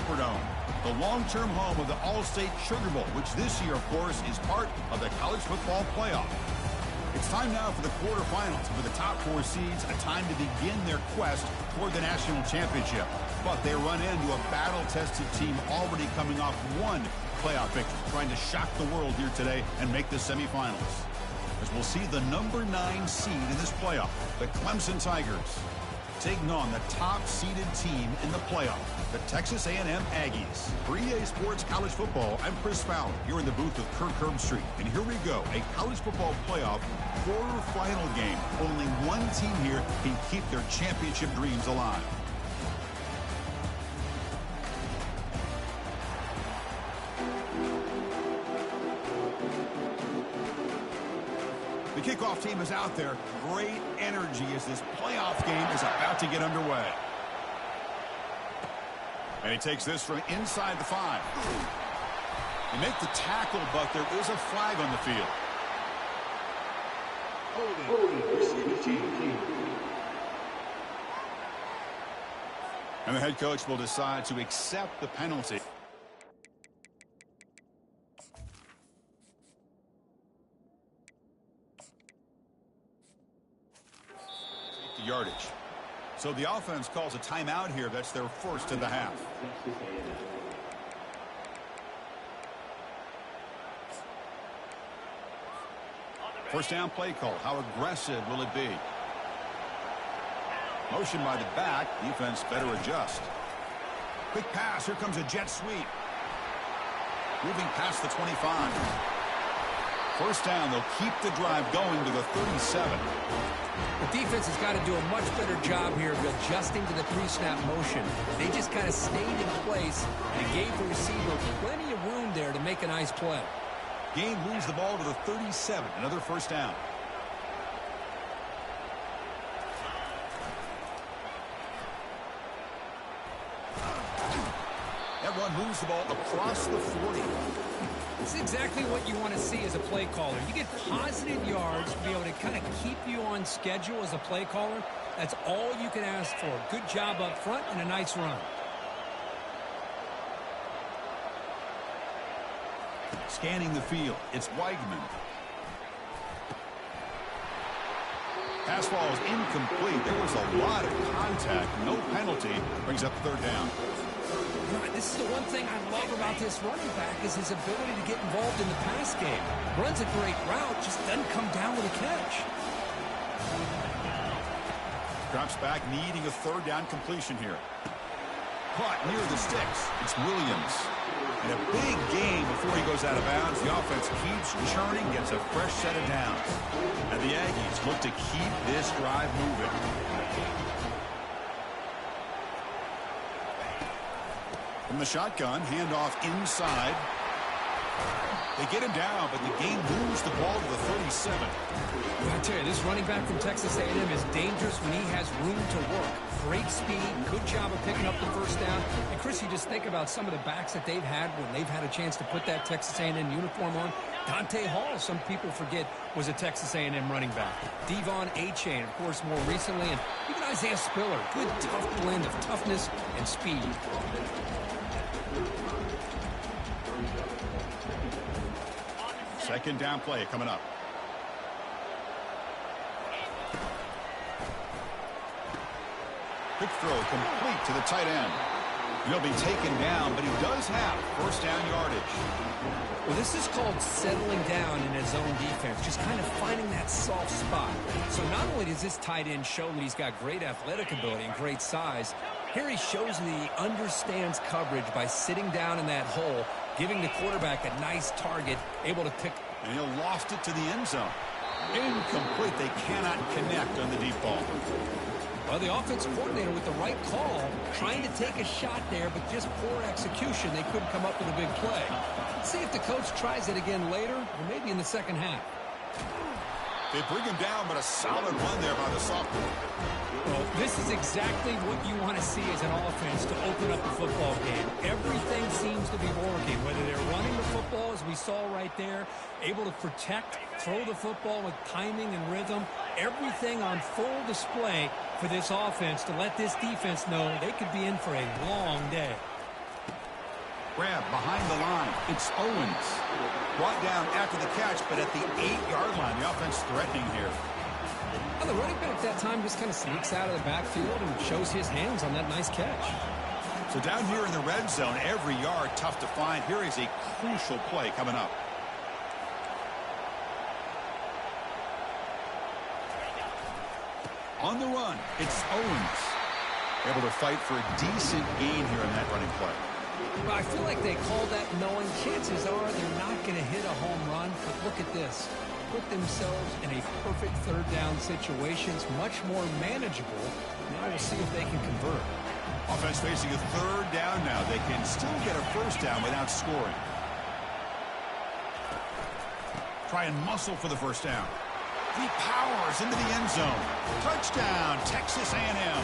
Superdome, the long-term home of the All-State Sugar Bowl, which this year, of course, is part of the college football playoff. It's time now for the quarterfinals. For the top 4 seeds, a time to begin their quest toward the national championship. But they run into a battle-tested team already coming off one playoff victory, trying to shock the world here today and make the semifinals. As we'll see the number 9 seed in this playoff, the Clemson Tigers, taking on the top-seeded team in the playoff, the Texas A&M Aggies. For EA Sports College Football, I'm Chris Fowler, here in the booth with Kirk Herbstreit. And here we go, a college football playoff quarterfinal game. Only one team here can keep their championship dreams alive. The kickoff team is out there. Great energy as this playoff game is about to get underway. And he takes this from inside the 5. They make the tackle, but there is a flag on the field. And the head coach will decide to accept the penalty. Yardage. So the offense calls a timeout here. That's their first of the half. First down play call. How aggressive will it be? Motion by the back. Defense better adjust. Quick pass. Here comes a jet sweep. Moving past the 25. First down. They'll keep the drive going to the 37. The defense has got to do a much better job here of adjusting to the pre-snap motion. They just kind of stayed in place and gave the receiver plenty of room there to make a nice play. Gain moves the ball to the 37. Another first down. That one moves the ball across the 40. This is exactly what you want to see as a play caller. You get positive yards to be able to kind of keep you on schedule as a play caller. That's all you can ask for. Good job up front and a nice run. Scanning the field, it's Weigman. Pass ball is incomplete. There was a lot of contact. No penalty. Brings up third down. This is the one thing I love about this running back is his ability to get involved in the pass game. Runs a great route, just doesn't come down with a catch. Drops back, needing a third down completion here. Caught near the sticks. It's Williams. And a big game before he goes out of bounds. The offense keeps churning, gets a fresh set of downs. And the Aggies look to keep this drive moving. From the shotgun, handoff inside. They get him down, but the game moves the ball to the 37. I tell you, this running back from Texas A&M is dangerous when he has room to work. Great speed, good job of picking up the first down. And Chris, you just think about some of the backs that they've had when they've had a chance to put that Texas A&M uniform on. Dante Hall, some people forget, was a Texas A&M running back. Devon Achane, of course, more recently. And even Isaiah Spiller, good tough blend of toughness and speed. Second down play coming up. Quick throw complete to the tight end. He'll be taken down, but he does have first down yardage. Well, this is called settling down in his own defense, just kind of finding that soft spot. So not only does this tight end show that he's got great athletic ability and great size, here he shows that he understands coverage by sitting down in that hole, giving the quarterback a nice target, able to pick. And he'll loft it to the end zone. Incomplete. They cannot connect on the deep ball. Well, the offensive coordinator with the right call, trying to take a shot there, but just poor execution. They couldn't come up with a big play. Let's see if the coach tries it again later, or maybe in the second half. They bring him down, but a solid run there by the sophomore. Well, this is exactly what you want to see as an offense to open up the football game. Everything seems to be working, whether they're running the football, as we saw right there, able to protect, throw the football with timing and rhythm, everything on full display for this offense to let this defense know they could be in for a long day. Grab behind the line. It's Owens. Brought down after the catch, but at the 8-yard line. The offense threatening here. Well, the running back that time just kind of sneaks out of the backfield and shows his hands on that nice catch. So down here in the red zone, every yard tough to find. Here is a crucial play coming up. On the run, it's Owens. Able to fight for a decent gain here in that running play. Well, I feel like they call that knowing chances are they're not going to hit a home run. But look at this. Put themselves in a perfect third down situation. It's much more manageable. Now we'll see if they can convert. Offense facing a third down now. They can still get a first down without scoring. Try and muscle for the first down. He powers into the end zone. Touchdown, Texas A&M.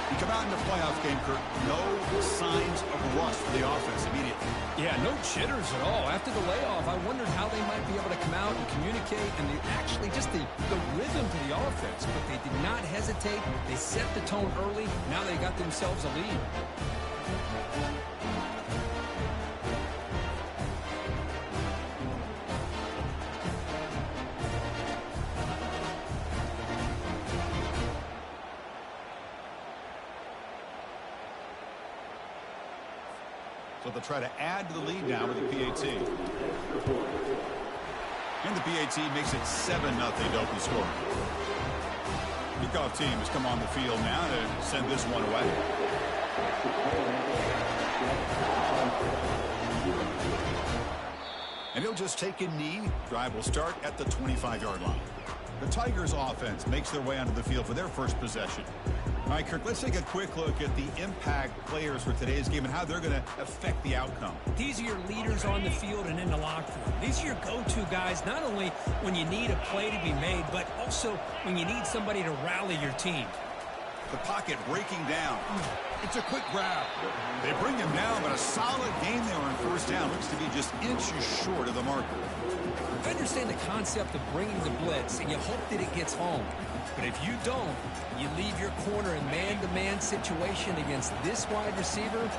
You come out in the playoff game, Kurt, no signs of rust for the offense immediately. Yeah, no jitters at all. After the layoff, I wondered how they might be able to come out and communicate and actually just the rhythm to the offense. But they did not hesitate. They set the tone early. Now they got themselves a lead. So they'll try to add to the lead now with the PAT. And the PAT makes it 7-0 to open score. Kickoff team has come on the field now to send this one away. And he'll just take a knee. Drive will start at the 25-yard line. The Tigers offense makes their way onto the field for their first possession. All right, Kirk, let's take a quick look at the impact players for today's game and how they're going to affect the outcome. These are your leaders on the field and in the locker room. These are your go-to guys, not only when you need a play to be made, but also when you need somebody to rally your team. The pocket breaking down. It's a quick grab. They bring him down, but a solid gain there on first down. Looks to be just inches short of the marker. I understand the concept of bringing the blitz, and you hope that it gets home. But if you don't, you leave your corner in man-to-man situation against this wide receiver.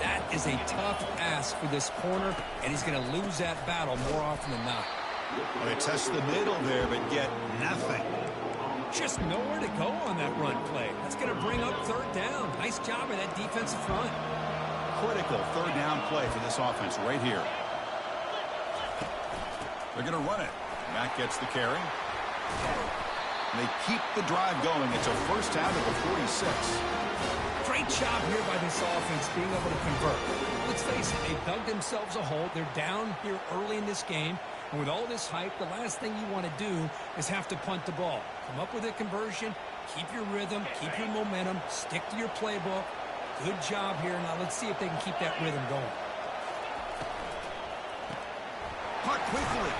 That is a tough ask for this corner, and he's going to lose that battle more often than not. Well, they test the middle there, but get nothing. Just nowhere to go on that run play. That's going to bring up third down. Nice job of that defensive front. Critical third down play for this offense right here. They're going to run it. Matt gets the carry. And they keep the drive going. It's a first down to the 46. Great job here by this offense being able to convert. Let's face it, they dug themselves a hole. They're down here early in this game. And with all this hype, the last thing you want to do is have to punt the ball. Come up with a conversion, keep your rhythm, keep your momentum, stick to your playbook. Good job here. Now let's see if they can keep that rhythm going. Caught quickly.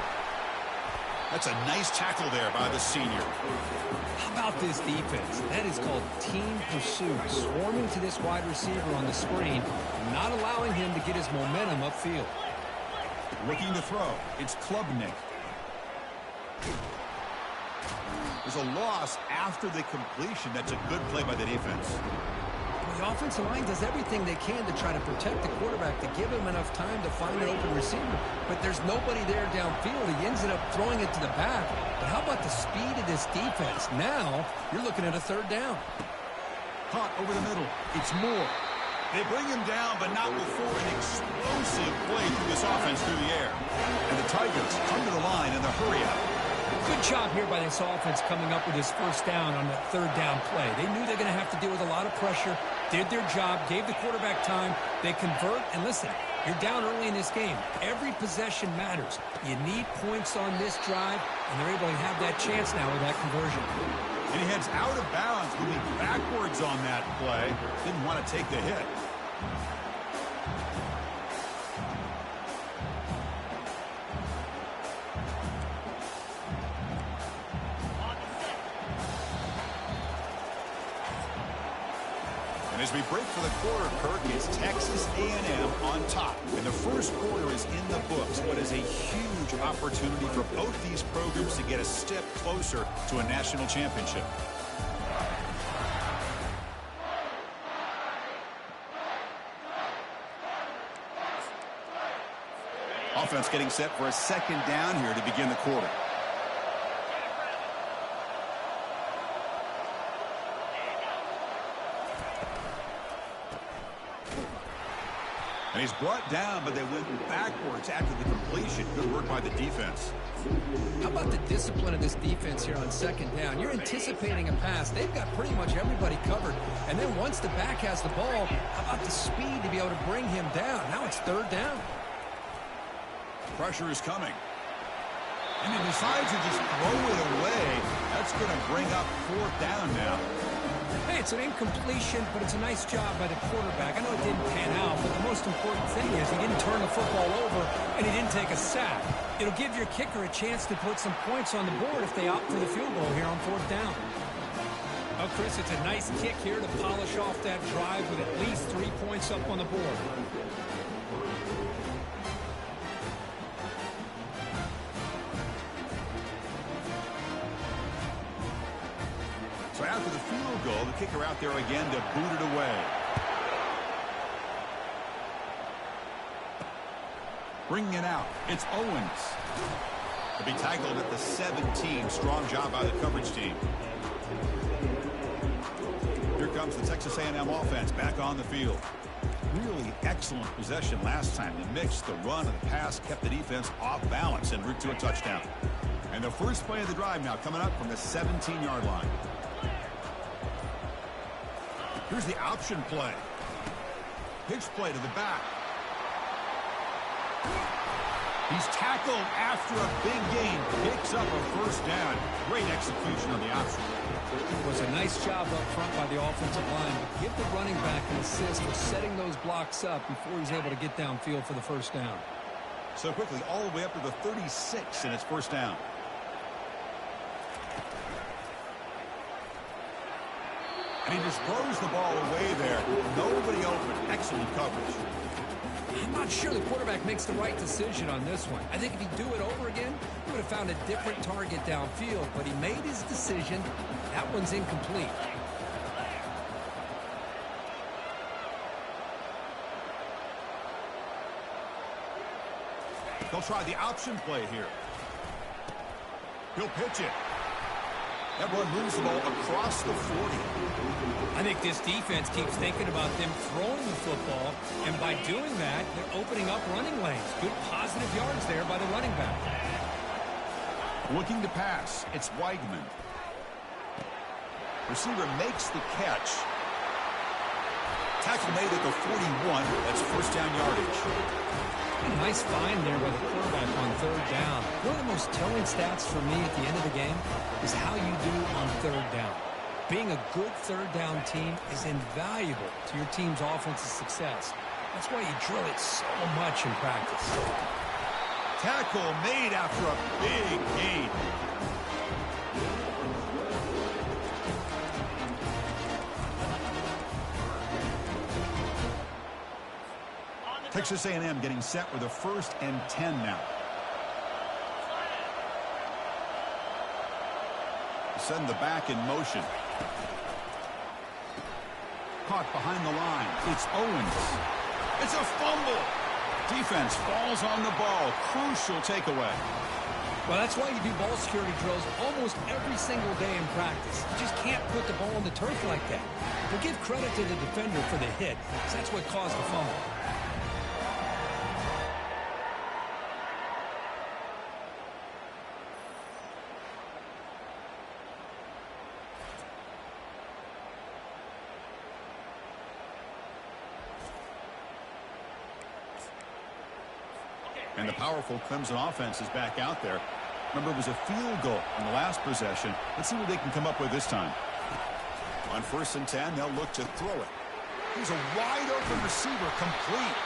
That's a nice tackle there by the senior. How about this defense? That is called team pursuit. Swarming to this wide receiver on the screen, not allowing him to get his momentum upfield. Looking to throw. It's Klubnik. There's a loss after the completion. That's a good play by the defense. The offensive line does everything they can to try to protect the quarterback, to give him enough time to find an open receiver. But there's nobody there downfield. He ends up throwing it to the back. But how about the speed of this defense? Now you're looking at a third down. Caught over the middle. It's Moore. They bring him down, but not before an explosive play through this offense through the air. And the Tigers come to the line in the hurry-up. Good job here by this offense coming up with his first down on that third down play. They knew they're going to have to deal with a lot of pressure, did their job, gave the quarterback time. They convert, and listen, you're down early in this game. Every possession matters. You need points on this drive, and they're able to have that chance now with that conversion. And he heads out of bounds, moving backwards on that play. Didn't want to take the hit. And as we break for the quarter, Kirk, it's Texas A&M on top. And the first quarter is in the books. What is a huge opportunity for both these programs to get a step closer to a national championship. Offense getting set for a second down here to begin the quarter. And he's brought down, but they went backwards after the completion. Good work by the defense. How about the discipline of this defense here on second down? You're anticipating a pass. They've got pretty much everybody covered. And then once the back has the ball, how about the speed to be able to bring him down? Now it's third down. Pressure is coming. And he decides to just throw it away. That's going to bring up fourth down now. Hey, it's an incompletion, but it's a nice job by the quarterback. I know it didn't pan out, but the most important thing is he didn't turn the football over and he didn't take a sack. It'll give your kicker a chance to put some points on the board if they opt for the field goal here on fourth down. Well, Chris, it's a nice kick here to polish off that drive with at least 3 points up on the board. So after the field goal, the kicker out there again to boot it away. Bringing it out, it's Owens. To be tackled at the 17. Strong job by the coverage team. Here comes the Texas A&M offense back on the field. Really excellent possession last time. The mix, the run, and the pass kept the defense off balance en route to a touchdown. And the first play of the drive now coming up from the 17-yard line. Here's the option play. Pitch play to the back. He's tackled after a big gain. Picks up a first down. Great execution on the option. It was a nice job up front by the offensive line, but give the running back an assist for setting those blocks up before he's able to get downfield for the first down. So quickly, all the way up to the 36, and it's first down. And he just throws the ball away there. Nobody open. Excellent coverage. I'm not sure the quarterback makes the right decision on this one. I think if he'd do it over again, he would have found a different target downfield. But he made his decision. That one's incomplete. They'll try the option play here. He'll pitch it. That one moves the ball across the 40. I think this defense keeps thinking about them throwing the football, and by doing that, they're opening up running lanes. Good positive yards there by the running back. Looking to pass, it's Weigman. Receiver makes the catch. Tackle made at the 41. That's first down yardage. Nice find there by the quarterback on third down. One of the most telling stats for me at the end of the game is how you do on third down. Being a good third down team is invaluable to your team's offensive success. That's why you drill it so much in practice. Tackle made after a big gain. Texas A&M getting set with a 1st and 10 now. Send the back in motion. Caught behind the line. It's Owens. It's a fumble. Defense falls on the ball. Crucial takeaway. Well, that's why you do ball security drills almost every single day in practice. You just can't put the ball on the turf like that. But give credit to the defender for the hit, because that's what caused the fumble. And the powerful Clemson offense is back out there. Remember, it was a field goal on the last possession. Let's see what they can come up with this time. On 1st and 10, they'll look to throw it. He's a wide-open receiver, complete.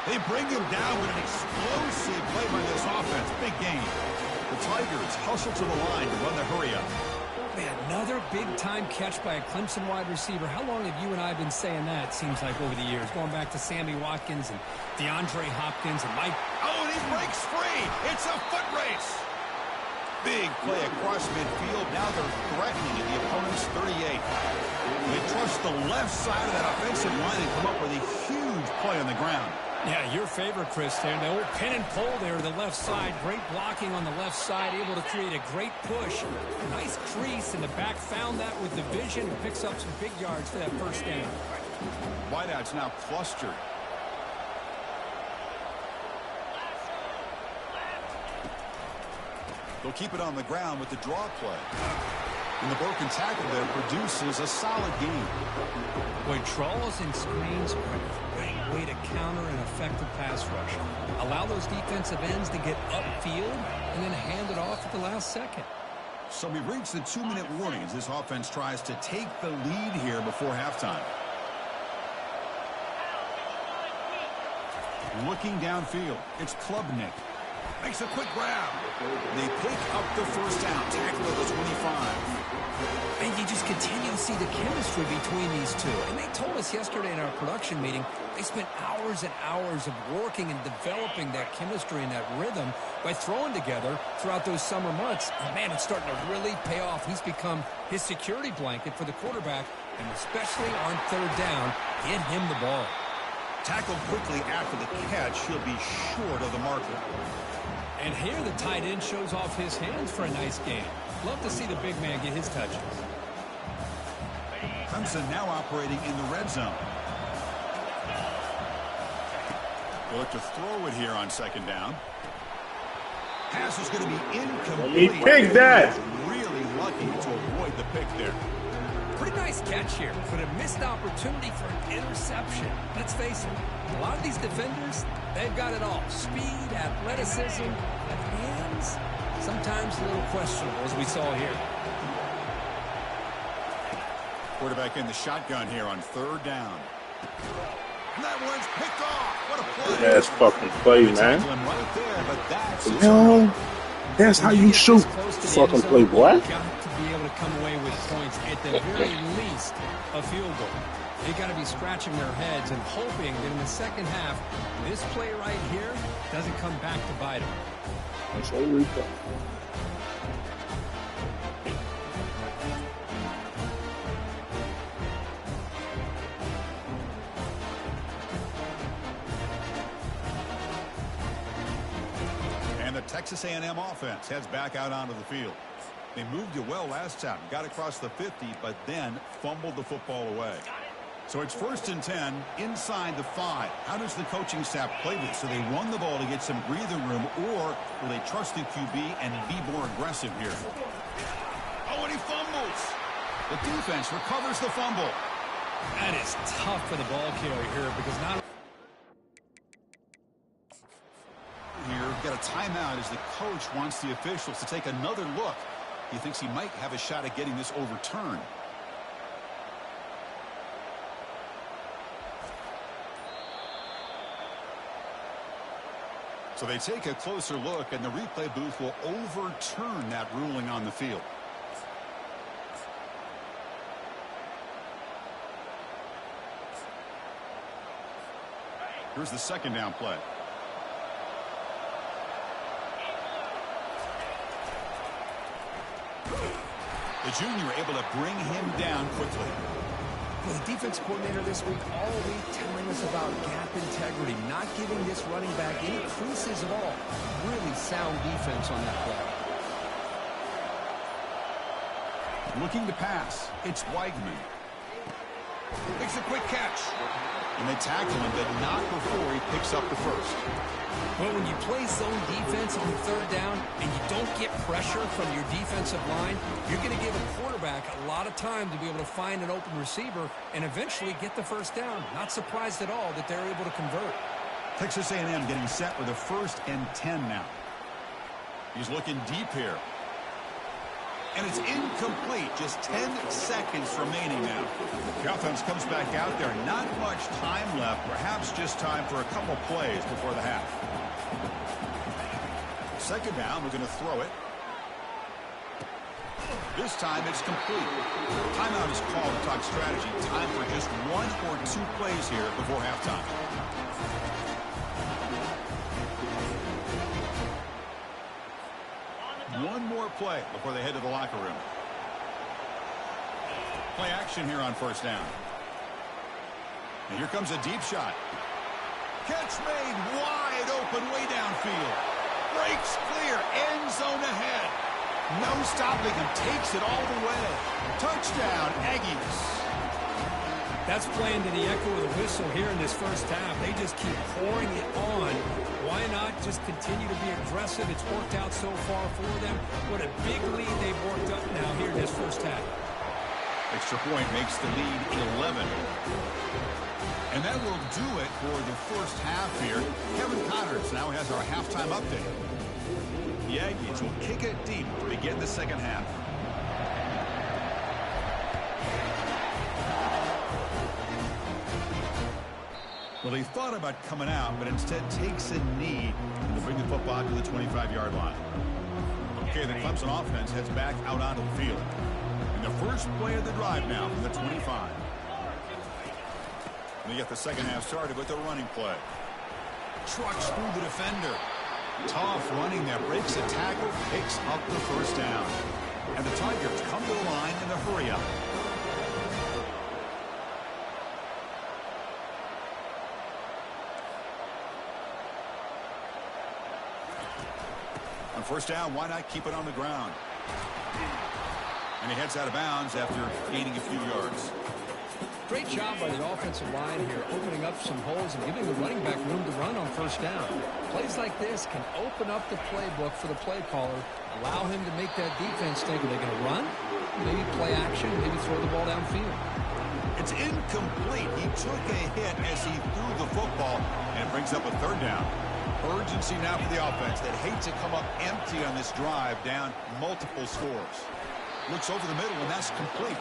They bring him down with an explosive play by this offense. Big gain. The Tigers hustle to the line to run the hurry-up. Man, another big-time catch by a Clemson wide receiver. How long have you and I been saying that, it seems like, over the years? Going back to Sammy Watkins and DeAndre Hopkins and Mike. Oh, and he breaks free. It's a foot race. Big play across midfield. Now they're threatening at the opponent's 38. They trust the left side of that offensive line and come up with a huge play on the ground. Yeah, your favorite, Chris, there. The old pin and pull there, the left side. Great blocking on the left side, able to create a great push. Nice crease, and the back found that with the vision and picks up some big yards for that first down. Wideouts now clustered. They'll keep it on the ground with the draw play. And the broken tackle there produces a solid gain. Boy, draws and screens are a great way to counter an effective pass rush. Allow those defensive ends to get upfield and then hand it off at the last second. So we've reached the 2-minute warning as this offense tries to take the lead here before halftime. Looking downfield, it's Klubnik. Makes a quick grab. They pick up the first down. Tackle at the 25. And you just continue to see the chemistry between these two. And they told us yesterday in our production meeting, they spent hours and hours of working and developing that chemistry and that rhythm by throwing together throughout those summer months. And man, it's starting to really pay off. He's become his security blanket for the quarterback, and especially on third down, get him the ball. Tackled quickly after the catch. He'll be short of the marker. And here the tight end shows off his hands for a nice game. Love to see the big man get his touches. Clemson now operating in the red zone. They'll look to throw it here on second down. Pass is going to be incomplete. He picked that. Really lucky to avoid the pick there. Pretty nice catch here, but a missed opportunity for an interception. Let's face it, a lot of these defenders, they've got it all. Speed, athleticism, but hands, sometimes a little questionable, as we saw here. Quarterback in the shotgun here on third down. And that one's picked off. What a play. That's fucking play, man. Right there, but that's No, that's how you shoot. Fucking play, boy. Be able to come away with points, at the very least a field goal. They got to be scratching their heads and hoping that in the second half this play right here doesn't come back to bite them. That's all we got. And the Texas A&M offense heads back out onto the field. They moved you well last time, got across the 50, but then fumbled the football away. So it's 1st and 10 inside the 5. How does the coaching staff play this? So they run the ball to get some breathing room, or will they trust the QB and be more aggressive here? Oh, and he fumbles. The defense recovers the fumble. That is tough for the ball carrier here because not here, got a timeout as the coach wants the officials to take another look. He thinks he might have a shot at getting this overturned. So they take a closer look, and the replay booth will overturn that ruling on the field. Here's the second down play. The junior able to bring him down quickly. Well, the defense coordinator this week all week telling us about gap integrity, not giving this running back any creases at all. Really sound defense on that play. Looking to pass. It's Weigman. Makes a quick catch. And they tackle him, but not before he picks up the first. Well, when you play zone defense on third down and you don't get pressure from your defensive line, you're going to give a quarterback a lot of time to be able to find an open receiver and eventually get the first down. Not surprised at all that they're able to convert. Texas A&M getting set with a 1st and 10 now. He's looking deep here. And it's incomplete. Just 10 seconds remaining now. The offense comes back out there. Not much time left. Perhaps just time for a couple plays before the half. Second down, we're going to throw it. This time it's complete. Timeout is called to talk strategy. Time for just 1 or 2 plays here before halftime. One more play before they head to the locker room. Play action here on 1st down. And here comes a deep shot. Catch made wide open way downfield. Breaks clear. End zone ahead. No stopping him. Takes it all the way. Touchdown, Aggies. That's playing to the echo of the whistle here in this first half. They just keep pouring it on. Why not just continue to be aggressive? It's worked out so far for them. What a big lead they've worked up now here in this first half. Extra point makes the lead 11. And that will do it for the first half here. Kevin Connors now has our halftime update. The Aggies will kick it deep to begin the second half. Well, he thought about coming out, but instead takes a knee to bring the football to the 25-yard line. Okay, the Clemson offense heads back out onto the field. And the first play of the drive now from the 25. And we get the second half started with the running play. Trucks through the defender. Tough running there, breaks a tackle, picks up the first down. And the Tigers come to the line in the hurry-up. On first down, why not keep it on the ground? And he heads out of bounds after gaining a few yards. Great job by the offensive line here, opening up some holes and giving the running back room to run on first down. Plays like this can open up the playbook for the play caller, allow him to make that defense think, are they going to run? Maybe play action, maybe throw the ball downfield. It's incomplete. He took a hit as he threw the football, and it brings up a third down. Urgency now for the offense that hate to come up empty on this drive, down multiple scores. Looks over the middle, and that's complete.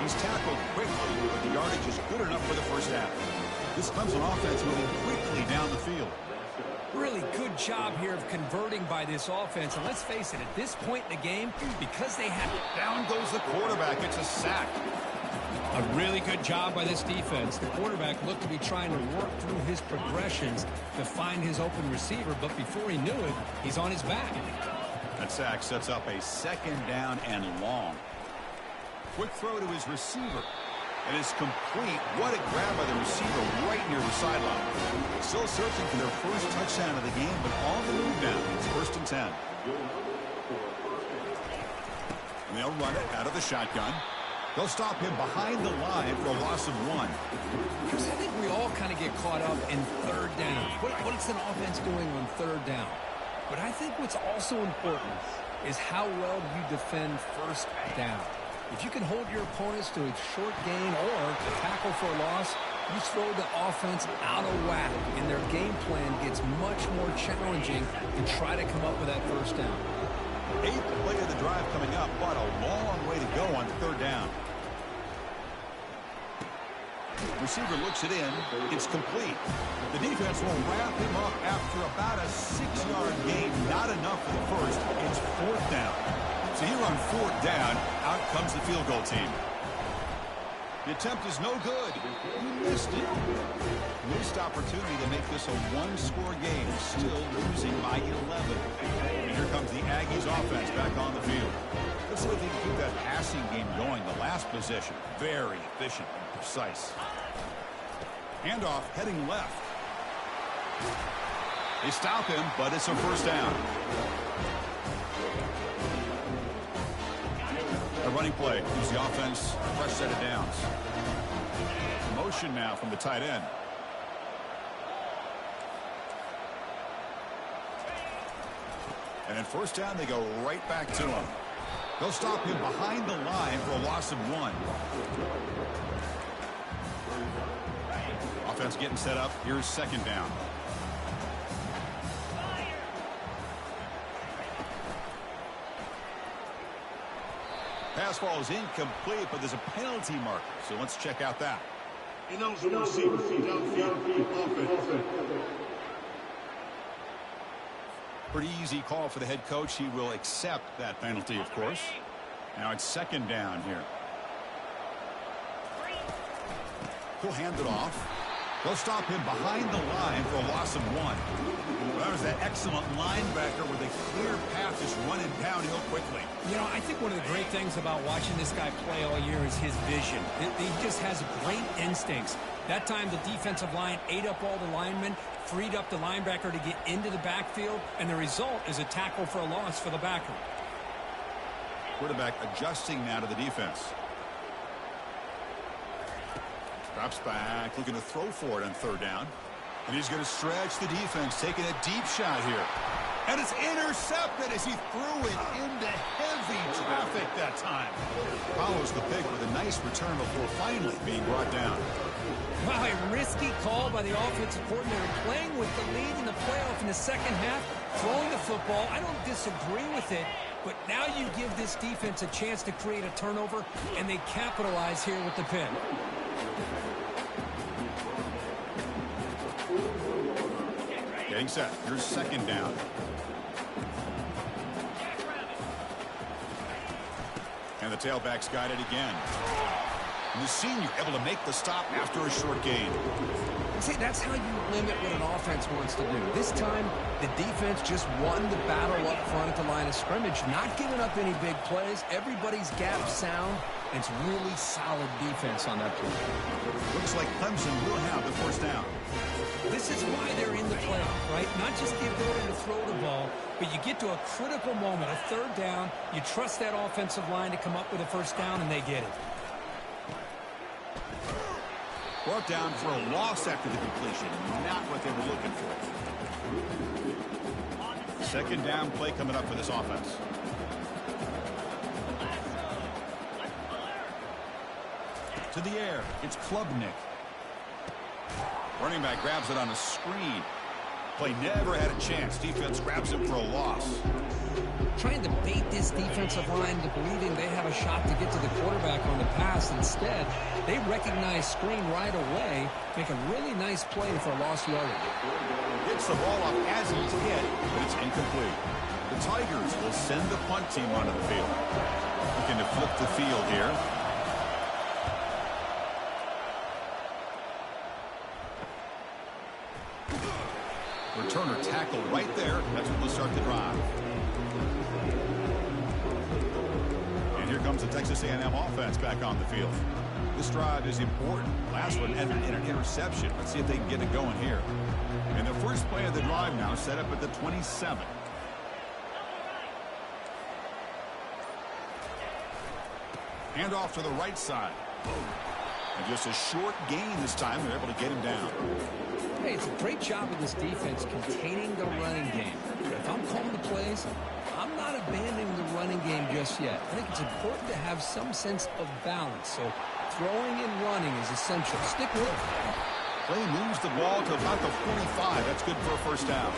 He's tackled quickly, but the yardage is good enough for the first half. This Clemson offense moving quickly down the field. Really good job here of converting by this offense. And let's face it, at this point in the game, because they have it. Down goes the quarterback. It's a sack. A really good job by this defense. The quarterback looked to be trying to work through his progressions to find his open receiver, but before he knew it, he's on his back. That sack sets up a second down and long. Quick throw to his receiver. And it's complete. What a grab by the receiver right near the sideline. Still searching for their first touchdown of the game, but on the move now. It's 1st and 10. And they'll run it out of the shotgun. They'll stop him behind the line for a loss of 1. Because I think we all kind of get caught up in third down. What is an offense doing on third down? But I think what's also important is how well you defend first down. If you can hold your opponents to a short gain or a tackle for a loss, you throw the offense out of whack, and their game plan gets much more challenging to try to come up with that first down. 8th play of the drive coming up, but a long way to go on third down. Receiver looks it in. It's complete. The defense will wrap him up after about a 6-yard gain. Not enough for the first. It's 4th down. So here on 4th down, out comes the field goal team. The attempt is no good. You missed it. Missed opportunity to make this a one-score game. Still losing by 11. And here comes the Aggies offense back on the field. Let's see if they can keep that passing game going. The last possession, very efficient and precise. Handoff heading left. They stop him, but it's a first down. A running play gives the offense a fresh set of downs. Motion now from the tight end. And then first down, they go right back to him. They'll stop him behind the line for a loss of 1. Offense getting set up. Here's second down. Pass ball is incomplete, but there's a penalty marker. So let's check out that. Pretty easy call for the head coach. He will accept that penalty, of course. Now it's second down here. He'll hand it off. They'll stop him behind the line for a loss of 1. That was that excellent linebacker with a clear path just running downhill quickly. You know, I think one of the great things about watching this guy play all year is his vision. He just has great instincts. That time, the defensive line ate up all the linemen, freed up the linebacker to get into the backfield, and the result is a tackle for a loss for the backer. Quarterback adjusting now to the defense. Drops back, looking to throw for it on 3rd down. And he's going to stretch the defense, taking a deep shot here. And it's intercepted as he threw it into heavy traffic that time. Follows the pick with a nice return before finally being brought down. Wow, a risky call by the offensive coordinator, playing with the lead in the playoff in the second half, throwing the football. I don't disagree with it, but now you give this defense a chance to create a turnover, and they capitalize here with the pick. Getting set. Here's 2nd down. And the tailback's got it again. And the senior able to make the stop after a short gain. See, that's how you limit what an offense wants to do. This time, the defense just won the battle up front at the line of scrimmage, not giving up any big plays. Everybody's gap sound, and it's really solid defense on that play. Looks like Clemson will have the 1st down. This is why they're in the playoff, right? Not just the ability to throw the ball, but you get to a critical moment, a 3rd down. You trust that offensive line to come up with a 1st down, and they get it. Brought down for a loss after the completion. Not what they were looking for. 2nd down play coming up for this offense. To the air. It's Klubnik. Running back grabs it on a screen. Play never had a chance. Defense grabs him for a loss. Trying to bait this defensive line to believing they have a shot to get to the quarterback on the pass. Instead, they recognize screen right away, make a really nice play for a lost yardage. Gets the ball up as he's hit, but it's incomplete. The Tigers will send the punt team onto the field. Looking to flip the field here. Returner tackled right there. That's when they'll start the drive. And here comes the Texas A&M offense back on the field. This drive is important. Last one ended in an interception. Let's see if they can get it going here. And the first play of the drive now set up at the 27. Hand off to the right side. And just a short gain this time. They're able to get him down. Hey, it's a great job of this defense containing the running game. If I'm calling the plays, I'm not abandoning the running game just yet. I think it's important to have some sense of balance. So throwing and running is essential. Stick with it. Play moves the ball to about the 45. That's good for a 1st down.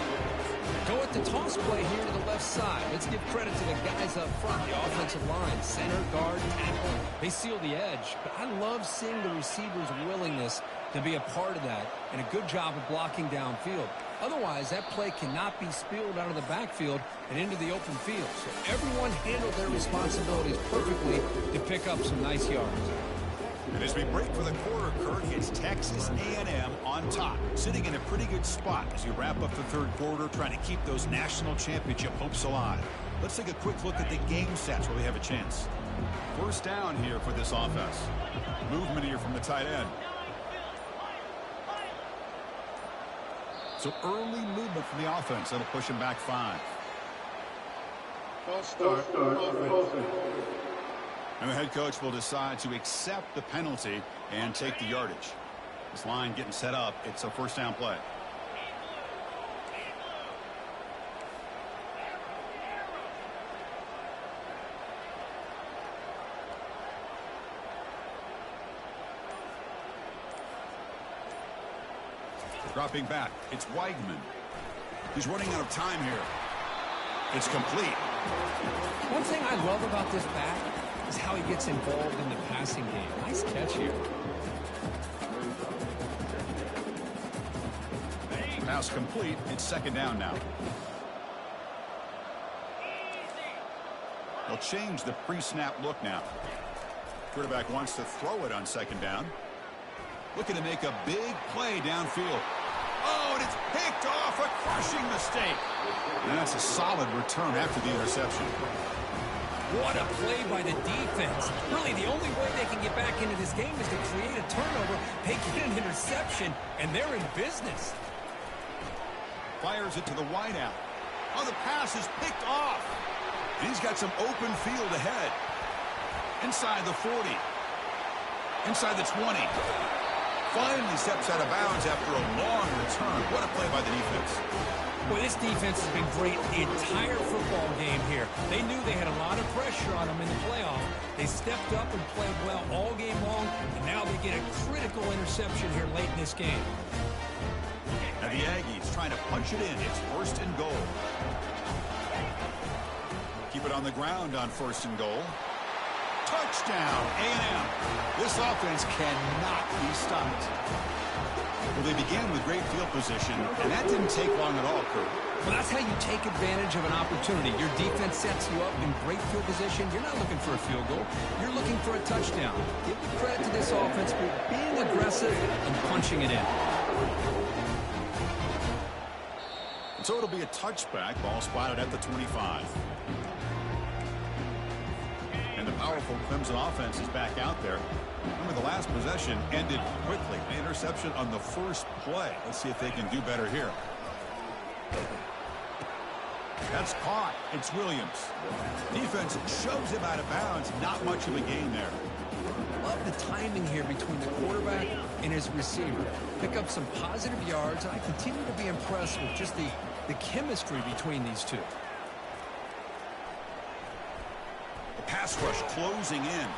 Go at the toss play here to the left side. Let's give credit to the guys up front, the offensive line, center, guard, tackle. They seal the edge. But I love seeing the receiver's willingness to be a part of that and a good job of blocking downfield. Otherwise, that play cannot be spilled out of the backfield and into the open field. So everyone handled their responsibilities perfectly to pick up some nice yards. And as we break for the quarter, Kurt, it's Texas A&M on top, sitting in a pretty good spot as you wrap up the 3rd quarter, trying to keep those national championship hopes alive. Let's take a quick look at the game sets where we have a chance. 1st down here for this offense. Movement here from the tight end. So early movement from the offense. That'll push him back 5. False start. And the head coach will decide to accept the penalty and take the yardage. This line getting set up. It's a 1st down play. Dropping back. It's Weigman. He's running out of time here. It's complete. One thing I love about this back is how he gets involved in the passing game. Nice catch here. Pass complete. It's 2nd down now. They'll change the pre-snap look now. Quarterback wants to throw it on 2nd down. Looking to make a big play downfield. Oh, and it's picked off. A crushing mistake. And that's a solid return after the interception. What a play by the defense. Really, the only way they can get back into this game is to create a turnover. They get an interception, and they're in business. Fires it to the wideout. Oh, the pass is picked off. And he's got some open field ahead. Inside the 40. Inside the 20. Finally steps out of bounds after a long return. What a play by the defense. Boy, this defense has been great the entire football game here. They knew they had a lot of pressure on them in the playoff. They stepped up and played well all game long, and now they get a critical interception here late in this game. And the Aggies trying to punch it in. It's 1st and goal. Keep it on the ground on 1st and goal. Touchdown, A&M. This offense cannot be stopped. Well, they began with great field position, and that didn't take long at all, Kurt. Well, that's how you take advantage of an opportunity. Your defense sets you up in great field position. You're not looking for a field goal. You're looking for a touchdown. Give the credit to this offense for being aggressive and punching it in. And so it'll be a touchback. Ball spotted at the 25. And the powerful Clemson offense is back out there. Remember, the last possession ended quickly. An interception on the first play. Let's see if they can do better here. That's caught. It's Williams. Defense shoves him out of bounds. Not much of a gain there. Love the timing here between the quarterback and his receiver. Pick up some positive yards, and I continue to be impressed with just the chemistry between these two. The pass rush closing in.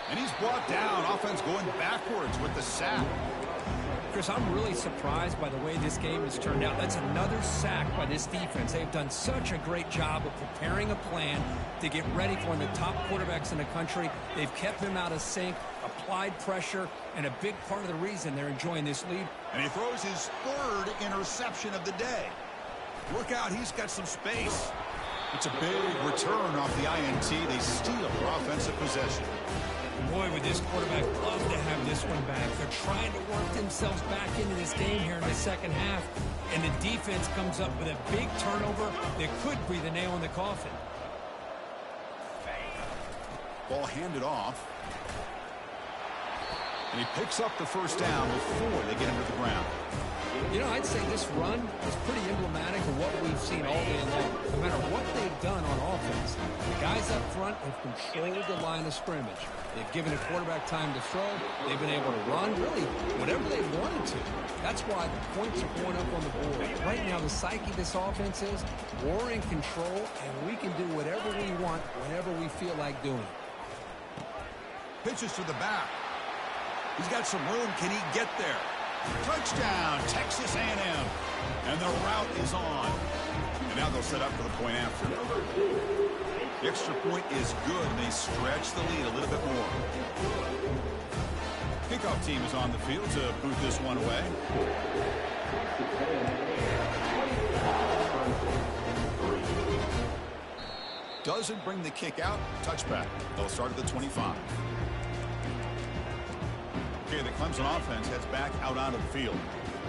And he's brought down. Offense going backwards with the sack. Chris, I'm really surprised by the way this game has turned out. That's another sack by this defense. They've done such a great job of preparing a plan to get ready for one of the top quarterbacks in the country. They've kept him out of sync, applied pressure, and a big part of the reason they're enjoying this lead. And he throws his 3rd interception of the day. Look out, he's got some space. It's a big return off the INT. They steal their offensive possession. Boy, would this quarterback love to have this one back. They're trying to work themselves back into this game here in the second half. And the defense comes up with a big turnover that could be the nail in the coffin. Ball handed off. And he picks up the 1st down before they get him to the ground. You know, I'd say this run is pretty emblematic of what we've seen all day long. No matter what they've done on offense, the guys up front have controlled the line of scrimmage. They've given a quarterback time to throw. They've been able to run, really, whatever they wanted to. That's why the points are going up on the board. Right now, the psyche of this offense is we're in control, and we can do whatever we want whenever we feel like doing it. Pitches to the back. He's got some room. Can he get there? Touchdown, Texas A&M. And the route is on. And now they'll set up for the point after. The extra point is good, and they stretch the lead a little bit more. Kickoff team is on the field to boot this one away. Doesn't bring the kick out. Touchback. They'll start at the 25. Okay, the Clemson offense heads back out onto the field.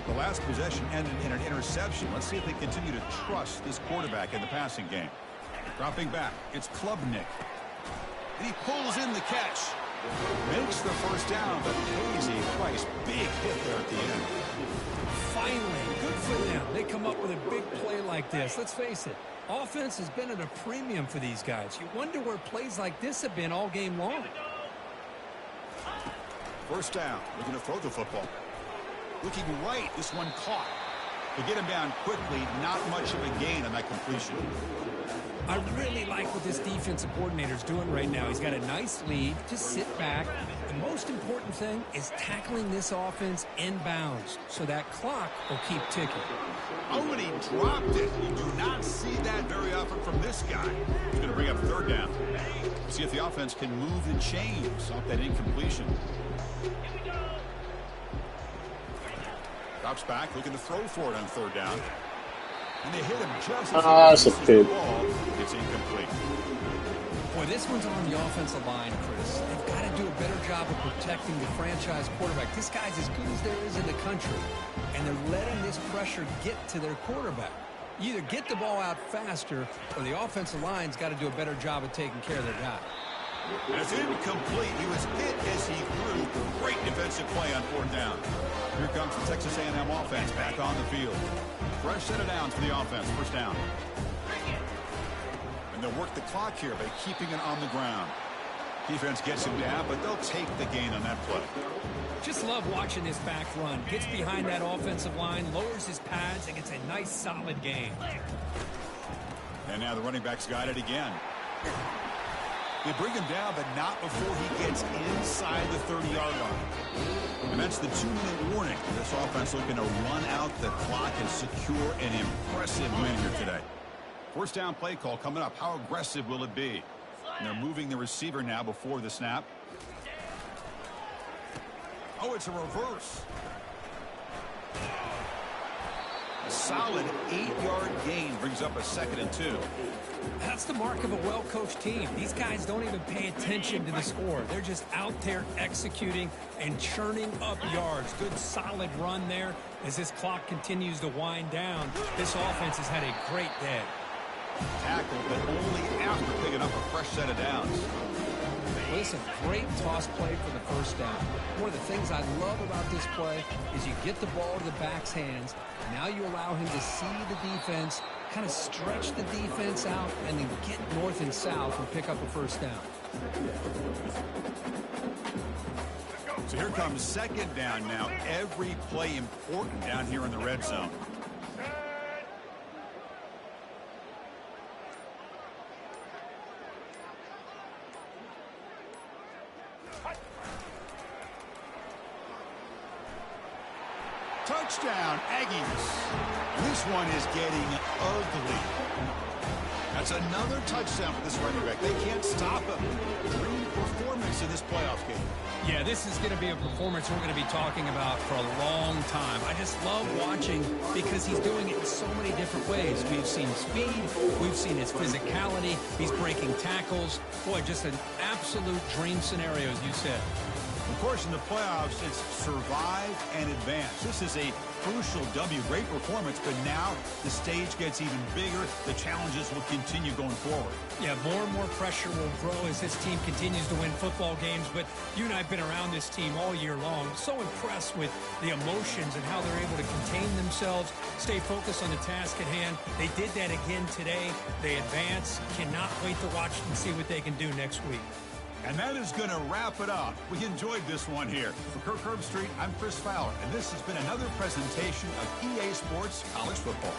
The last possession ended in an interception. Let's see if they continue to trust this quarterback in the passing game. Dropping back, it's Klubnik. And he pulls in the catch. Makes the 1st down, but pays a price. Big hit there at the end. Finally, good for them. They come up with a big play like this. Let's face it, offense has been at a premium for these guys. You wonder where plays like this have been all game long. 1st down, looking to throw the football. Looking right, this one caught. To get him down quickly, not much of a gain on that completion. I really like what this defensive coordinator is doing right now. He's got a nice lead. Just sit back. The most important thing is tackling this offense inbounds so that clock will keep ticking. Oh, and he dropped it. You do not see that very often from this guy. He's going to bring up 3rd down. See if the offense can move the chains off that incompletion. Drops back, looking to throw for it on 3rd down. And they hit him just as that's a pig. the ball. It's incomplete. Boy, this one's on the offensive line, Chris. They've got to do a better job of protecting the franchise quarterback. This guy's as good as there is in the country, and they're letting this pressure get to their quarterback. You either get the ball out faster, or the offensive line's got to do a better job of taking care of their guy. And it's incomplete. He was hit as he threw. Great defensive play on 4th down. Here comes the Texas A&M offense back on the field. Fresh set of downs for the offense. 1st down. And they'll work the clock here by keeping it on the ground. Defense gets him down, but they'll take the gain on that play. Just love watching this back run. Gets behind that offensive line, lowers his pads, and gets a nice, solid gain. And now the running back's got it again. They bring him down, but not before he gets inside the 30-yard line. And that's the 2-minute warning. This offense looking to run out the clock and secure an impressive win here today. 1st down play call coming up. How aggressive will it be? And they're moving the receiver now before the snap. Oh, it's a reverse. A solid 8-yard gain brings up a 2nd and 2. That's the mark of a well-coached team. These guys don't even pay attention to the score. They're just out there executing and churning up yards. Good, solid run there. As this clock continues to wind down, this offense has had a great day. Tackled, but only after picking up a fresh set of downs. Listen, great toss play for the 1st down. One of the things I love about this play is you get the ball to the back's hands. Now you allow him to see the defense, kind of stretch the defense out, and then get north and south and pick up a 1st down. So here comes 2nd down now. Every play important down here in the red zone. Touchdown, Aggies. This one is getting ugly. That's another touchdown for this running back. They can't stop him. Dream performance in this playoff game. Yeah, this is going to be a performance we're going to be talking about for a long time. I just love watching because he's doing it in so many different ways. We've seen speed. We've seen his physicality. He's breaking tackles. Boy, just an absolute dream scenario, as you said. Of course, in the playoffs, it's survive and advance. This is a crucial W. Great performance, but now the stage gets even bigger. The challenges will continue going forward. Yeah, more and more pressure will grow as this team continues to win football games. But you and I have been around this team all year long. So impressed with the emotions and how they're able to contain themselves, stay focused on the task at hand. They did that again today. They advance. Cannot wait to watch and see what they can do next week. And that is going to wrap it up. We enjoyed this one here. For Kirk Herbstreit, I'm Chris Fowler, and this has been another presentation of EA Sports College Football.